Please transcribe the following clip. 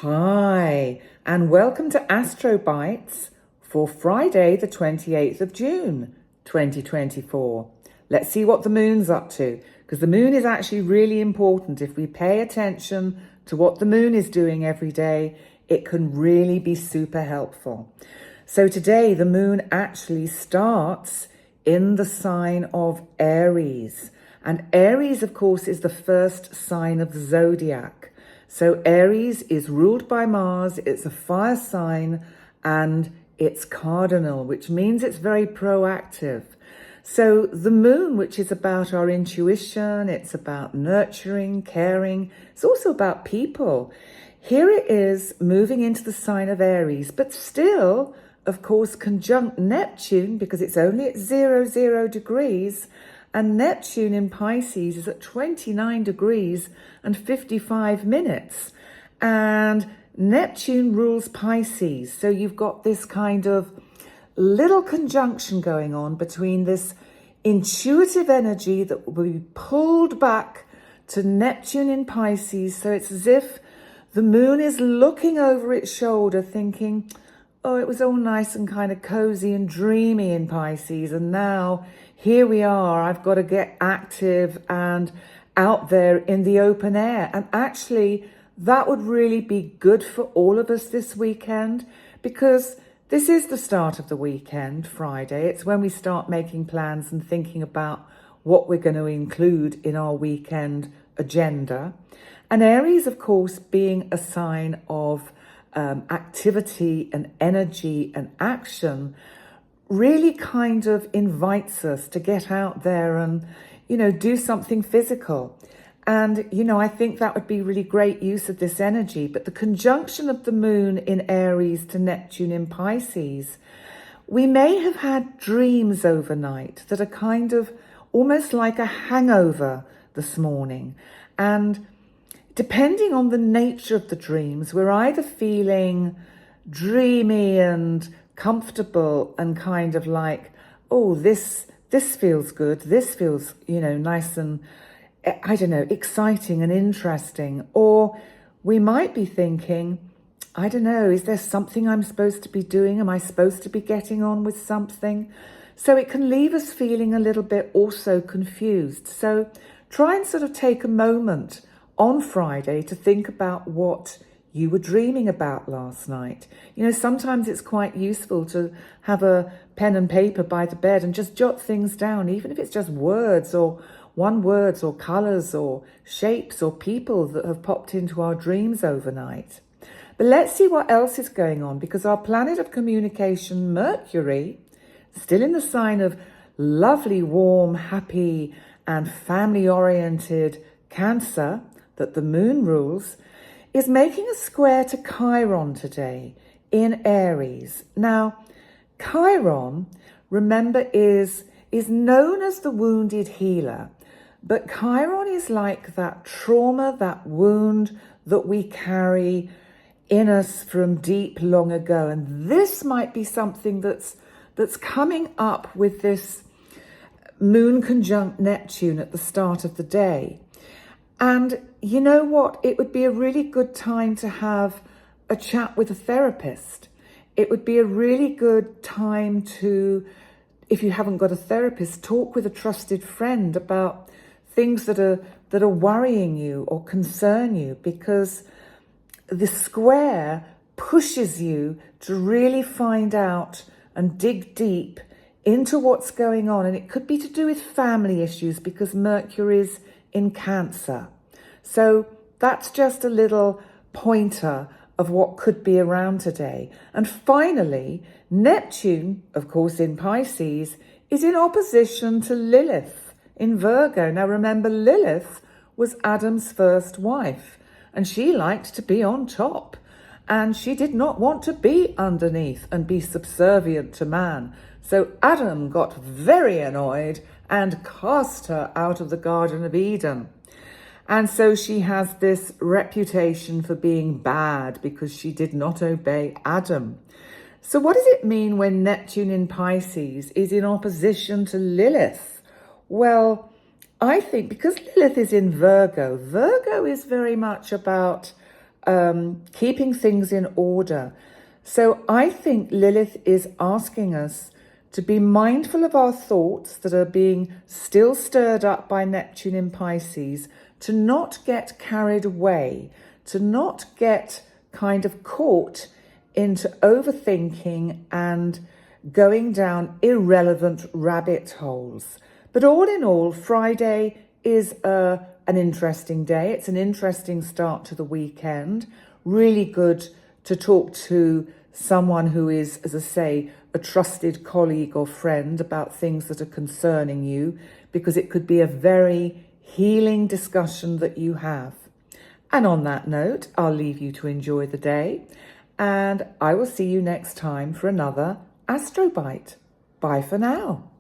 Hi, and welcome to Astro Bites for Friday, the 28th of June, 2024. Let's see what the moon's up to, because the moon is actually really important. If we pay attention to what the moon is doing every day, it can really be super helpful. So today, the moon actually starts in the sign of Aries. And Aries, of course, is the first sign of the zodiac. So Aries is ruled by Mars, it's a fire sign, and it's cardinal, which means it's very proactive. So the moon, which is about our intuition, it's about nurturing, caring, it's also about people. Here it is moving into the sign of Aries, but still, of course, conjunct Neptune, because it's only at 0 degrees, and Neptune in Pisces is at 29 degrees and 55 minutes. And Neptune rules Pisces. So you've got this kind of little conjunction going on between this intuitive energy that will be pulled back to Neptune in Pisces. So it's as if the moon is looking over its shoulder thinking, oh, it was all nice and kind of cozy and dreamy in Pisces. And now here we are. I've got to get active and out there in the open air. And actually, that would really be good for all of us this weekend, because this is the start of the weekend, Friday. It's when we start making plans and thinking about what we're going to include in our weekend agenda. And Aries, of course, being a sign of activity and energy and action, really kind of invites us to get out there and, do something physical. And, I think that would be really great use of this energy. But the conjunction of the moon in Aries to Neptune in Pisces, we may have had dreams overnight that are kind of almost like a hangover this morning. And depending on the nature of the dreams, we're either feeling dreamy and comfortable and kind of like, oh, this feels good. This feels, nice and, exciting and interesting. Or we might be thinking, I don't know, is there something I'm supposed to be doing? Am I supposed to be getting on with something? So it can leave us feeling a little bit also confused. So try and sort of take a moment on Friday to think about what you were dreaming about last night. Sometimes it's quite useful to have a pen and paper by the bed and just jot things down, even if it's just words or one words or colours or shapes or people that have popped into our dreams overnight. But let's see what else is going on, because our planet of communication, Mercury, still in the sign of lovely, warm, happy and family-oriented Cancer, that the moon rules, is making a square to Chiron today in Aries. Now, Chiron, remember, is known as the wounded healer, but Chiron is like that trauma, that wound that we carry in us from deep long ago. And this might be something that's coming up with this moon conjunct Neptune at the start of the day. And you know what? It would be a really good time to have a chat with a therapist. It would be a really good time to, if you haven't got a therapist, talk with a trusted friend about things that are worrying you or concern you, because the square pushes you to really find out and dig deep into what's going on. And it could be to do with family issues, because Mercury is in Cancer. So that's just a little pointer of what could be around today. And finally, Neptune, of course, in Pisces, is in opposition to Lilith in Virgo. Now remember, Lilith was Adam's first wife, and she liked to be on top, and she did not want to be underneath and be subservient to man. So Adam got very annoyed and cast her out of the Garden of Eden. And so she has this reputation for being bad because she did not obey Adam. So what does it mean when Neptune in Pisces is in opposition to Lilith? Well, I think because Lilith is in Virgo, Virgo is very much about keeping things in order. So I think Lilith is asking us to be mindful of our thoughts that are being still stirred up by Neptune in Pisces, to not get carried away, to not get kind of caught into overthinking and going down irrelevant rabbit holes. But all in all, Friday is an interesting day. It's an interesting start to the weekend. Really good to talk to someone who is, as I say, a trusted colleague or friend about things that are concerning you, because it could be a very healing discussion that you have. And on that note, I'll leave you to enjoy the day, and I will see you next time for another Astro Bite. Bye for now.